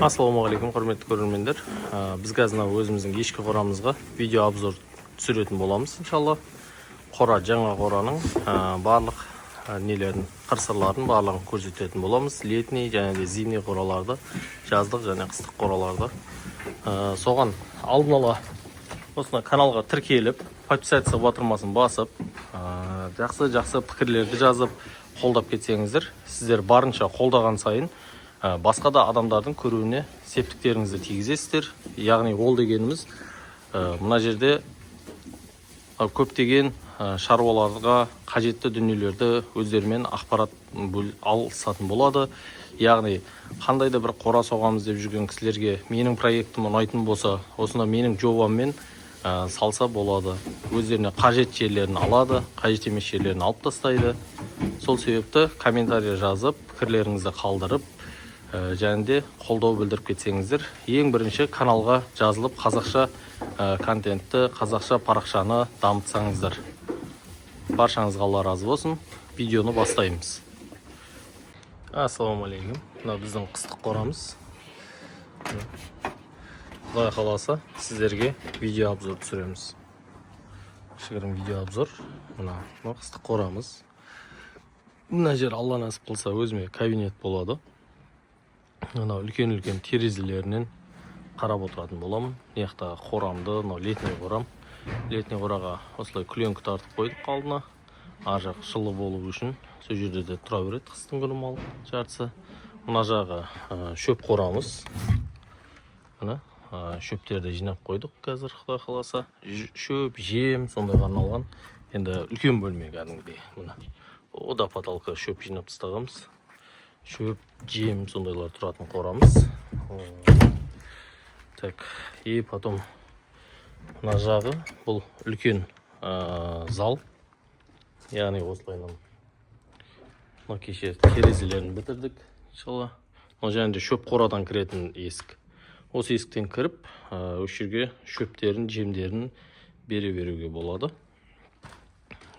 Ассалаумағалейкум, құрметті көрермендер. Біз қазір өзіміздің ешкі қорамызға видео обзор түсіретін боламыз, иншалла. Қора, жаңа қораның барлық нелерін, қыр-сырларын барлығын көрсететін боламыз. Летний және де зимний қораларды, жаздық және қыстық қораларды. Соған алдын ала осына каналға тіркеліп, подписаться батырмасын басып, жақсы пікірлерді жазып, қолдап кетсеңіздер, сіздер барынша қолдаған сайын басқа да адамдардың көруіне септіктеріңізді тигізесіздер. Яғни ол дегеніміз мына жерде көптеген шаруаларға қажетті дүниелерді өздерімен ақпарат алысатын болады. Яғни қандай да бір қора соғамыз деп жүрген кісілерге менің проектім ұнайтын болса, осында менің жобаммен салса болады. Өздеріне қажет жерлерін алады, қажет емес жерлерін алып тастайды. Сол себепті комментарий жазып, пікірлеріңізді қалдырып, және де қолдау білдіріп кетсеңіздер, ең бірінші каналға жазылып қазақша контентті, қазақша парақшаны дамытсаңыздар. Баршаңызға Алла разы болсын. Видеоны бастаймыз. Ассалаумағалейкум. Мына біздің қыстық қорамыз. Құдай қаласа сіздерге видео обзор түсіреміз. Кішігірім видео обзор. Мына қыстық қорамыз. Мына жер Алла нәсіп қылса өзіме кабинет болады. Үлкен-үлкен терезелерінен қарап отыратын боламын. Мына қорамды, летний қорам. Летний қораға осылай күленкі тартып қойдық алдына. Ар жақ жылы болу үшін сол жерде де тұра береді қыстың күні мал жартысы. Мына жағы шөп қорамыз. Шөптерді жинап қойдық қазір, Құдай қаласа. Шөп, жем сондайға арналған. Енді үлкен бөлме кәдімгідей. Ода потолка шөп жинап тастағанбыз. Шөп, жем сондайлар тұратын қорамыз. Так, и потом мына жағы бұл үлкен зал. Яғни осылайынан кеше терезелерін бітірдік, иншалла. Және де шөп қорадан кіретін есік. Осы есіктен кіріп, осы жерге шөптерін, жемдерін беруге болады.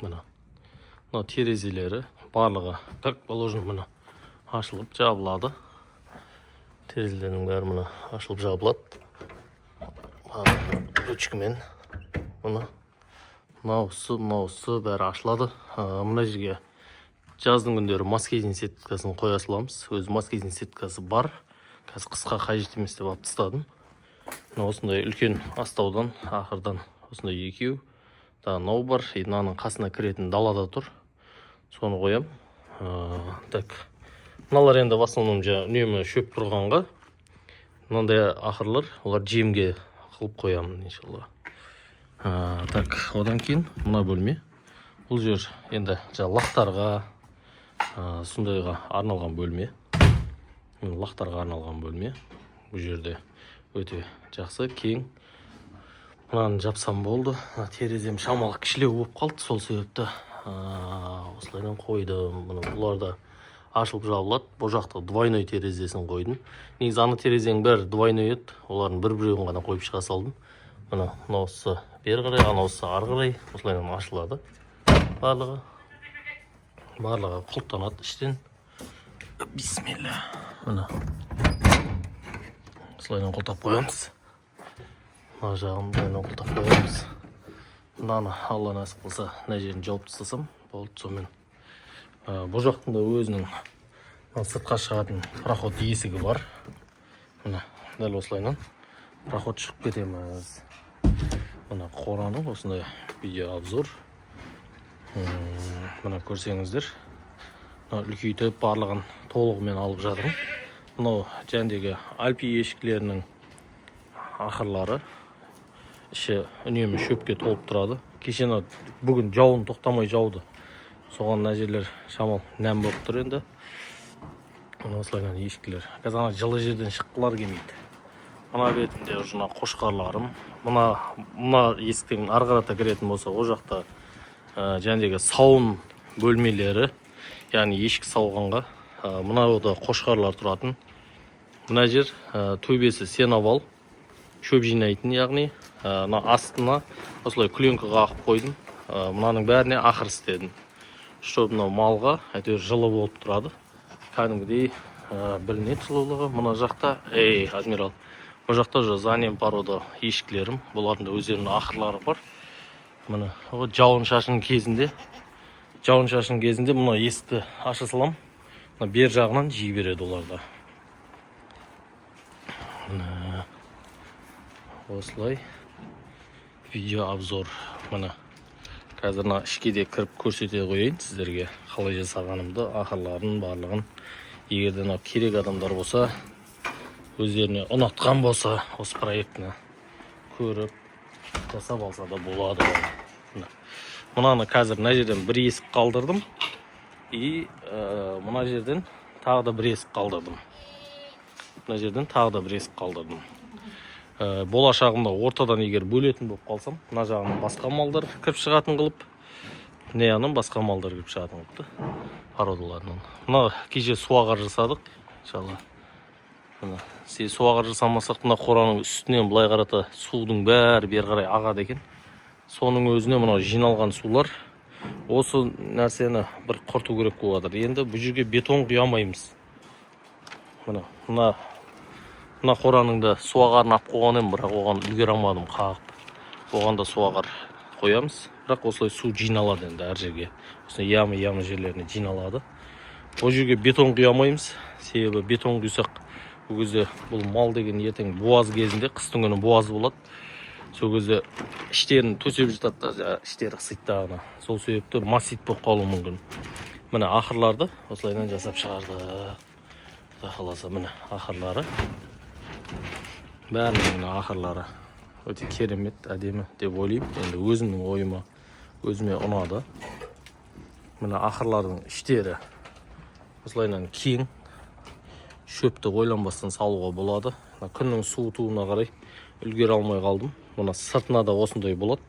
Мына терезелері барлығы как положено мына ашылып жабылады. Терезелердің бәрі мына ашылып жабылады. Ручкамен мынаусы бәрі ашылады. Мына жерге жаздың күндері маскезин сеткасын қоя саламыз. Өз маскезин сеткасы бар. Қазір қысқа қажет емес деп алып тастадым. Осындай үлкен астаудан, ақырдан осындай екеу. Мынау бар. Мынаның қасына кіретін далада тұр. Соны қоям. Так. Мыналар енді в основном үнемі шөп тұрғанға. Мынандай ақырлар, олар жемге қылып қоямын, иншалла. Так, одан кейін мына бөлме. Бұл жер енді лақтарға, сондайға арналған бөлме. Лақтарға арналған бөлме. Бұл жерде өте жақсы, кең. Мынаны жапсам болды. Терезем шамалы кішілеу болып қалды, сол себепті осылайдан қойдым. Бұларда ашылып жабылады. Бұл жақта двойной терезесін қойдым. Негізі ана терезенің бәрі двойной еді. Олардың бір-біреуін ғана қойып шыға салдым. Мынаусы бері қарай, анаусы ары қарай осылайдан ашылады. Барлығы құлттанады іштен. Бисмилля. Осылайдан құлтап қоямыз. Мына жағын құлтап қоямыз. Мынаны Алла нәсіп қылса, мына жерін жауып тастасам болды. Сонымен бұл жақтың да өзінің сыртқа шығатын проход есігі бар. Дәл осылайынан проход шығып кетеміз. Мына қораның осындай видео обзор. Мына көрсеңіздер, үлкейтіп барлығын толығымен алып жатырмын. Мынау жәндегі альпи ешкілерінің ақырлары. Іші үнемі шөпке толып тұрады. Кешені бүгін жауын тоқтамай жауды. Соған мына жерлер шамал нәм болып тұр енді. Осылайынан ешкілер. Қазір жылы жерден шыққылар келмейді. Мына бетінде ұжына қошқарларым. Мына есіктен ары қарата кіретін болса, о жақта жәндегі сауын бөлмелері. Яғни ешкі сауғанға. Мынау қошқарлар тұратын. Мына жер төбесі сеновал. Шөп жинайтын, яғни астына осылай күленкі қағып қойдым. Мынаның бәріне ақыр істедім. Чтобы мынау малға әйтеуір жылы болып тұрады. Кәдімгідей білінеді жылулығы. Мына жақта, адмирал, бұл жақта уже занем порода ешкілерім. Бұлардың да өздерінің ақырлары бар. Мына жауын шашын кезінде мына есікті аша салам. Мына бер жағынан жей береді оларда. Осылай видео обзор. Мына қазір ішке де кіріп көрсете қойайын сіздерге қалай жасағанымды, ақырларын барлығын. Егерде керек адамдар болса, өздеріне ұнатқан болса, осы проектіні көріп жасап алса да болады. Мынаны қазір мына жерден бір есік қалдырдым. Мына жерден тағы да бір есік қалдырдым. Болашағында ортадан егер бөлетін болып қалсам, мына жағынан басқа малдар кіріп шығатын қылып, басқа малдар кіріп шығатын қылыпты породаларынан. Мына кеше суағар жасадық, иншалла. Суағар жасамасақ, мына қораның үстінен былай қарата судың бәрі бер қарай ағады екен. Соның өзіне мына жиналған сулар осы нәрсені бір құрту керек болады. Енді бұл жерге бетон құямаймыз. Мына қораның да суағарын ап қойған ем, бірақ оған үлгере алмадым қағып. Оған да суағар қоямыз. Бірақ осылай су жиналады енді әр жерге. Осылай ямы жерлеріне жиналады. Бұл жерге бетон құямаймыз. Себебі бетон құйсақ, бұл кезде бұл мал деген ертең буаз кезінде, қыстың күні буаз болады. Сол кезде іштерін төсеп жатады, іштері қысыйттағына. Сол себепті массит болып қалуы мүмкін. Міне ақырларды осылайдан жасап шығарды. Қаласа міне ақырлары. Бәрінің ақырлары өте керемет, әдемі деп ойлаймын. Енді өзімнің ойыма, өзіме ұнады. Міне ақырлардың іштері осылайдан кең. Шөпті ойланбастан салуға болады. Күннің суытуына қарай үлгере алмай қалдым. Мына сыртына да осындай болады.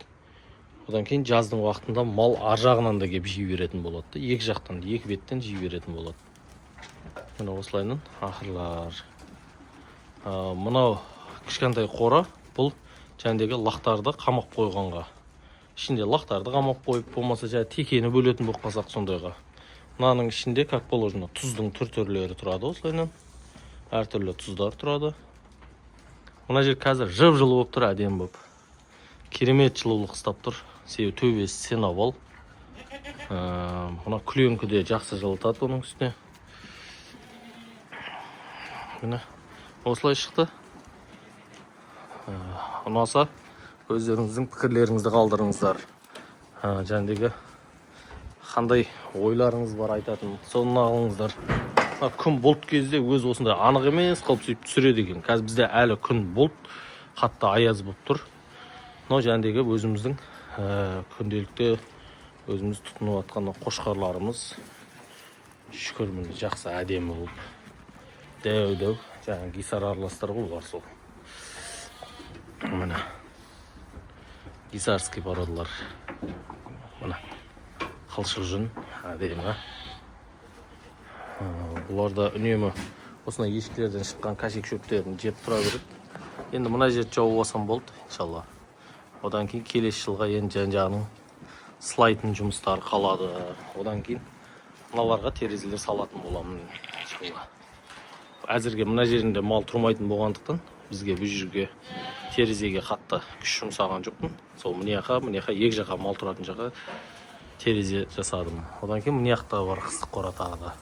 Одан кейін жаздың уақытында мал ар жағынан да кеп жей беретін болады. Екі жақтан, екі беттен жей беретін болады. Мына осылайдан ақырлар. Мынау кішкентай қора, бұл жәндегі лақтарды қамап қойғанға. Ішінде лақтарды қамап қойып, болмаса текені бөлетін болып қалсақ сондайға. Мынаның ішінде, как положено, тұздың түрлері тұрады осылайынан. Әртүрлі тұздар тұрады. Мына жер қазір жып-жылы болып тұр, әдемі болып. Керемет жылулық ұстап тұр. Себебі төбесі сенавал. Мына күленкі де жақсы жылытады оның үстіне. Міне осылай шықты. Ұнаса өздеріңіздің пікірлеріңізді қалдырыңыздар. Жәндегі қандай ойларыңыз бар айтатын, соны алыңыздар. Күн бұлт кезде өз осындай анық емес қылып сөйтіп түсіреді екен. Қазір бізде әлі күн бұлт, қатты аяз болып тұр. Жәндегі өзіміздің күнделікте өзіміз тұтынып атқан қошқарларымыз шүкір міне жақсы әдемі болып. Дәу-дәу, гисар араластар бар сол. Міне гисарский породалар. Міне қылшық жүн, әдемі. Бұларда үнемі осындай ешкілерден шыққан кәшек шөптерін жеп тұра береді. Енді мына жерді жауып алсам болды, иншалла. Одан кейін келесі жылға енді жан-жағының слайтын жұмыстары қалады. Одан кейін мыналарға терезелер салатын боламын, иншалла. Әзірге мына жерінде мал тұрмайтын болғандықтан бізге бұл жерге терезеге қатты күш жұмсаған жоқпын. Сол мына жаққа екі жаққа мал тұратын жаққа терезе жасадым. Одан кейін мына жақта бар қыстық қора тағы да.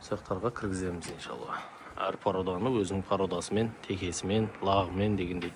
Сақтарға кіргіземіз иншалла. Әр породаны өзінің породасымен, текесімен, лағымен дегендей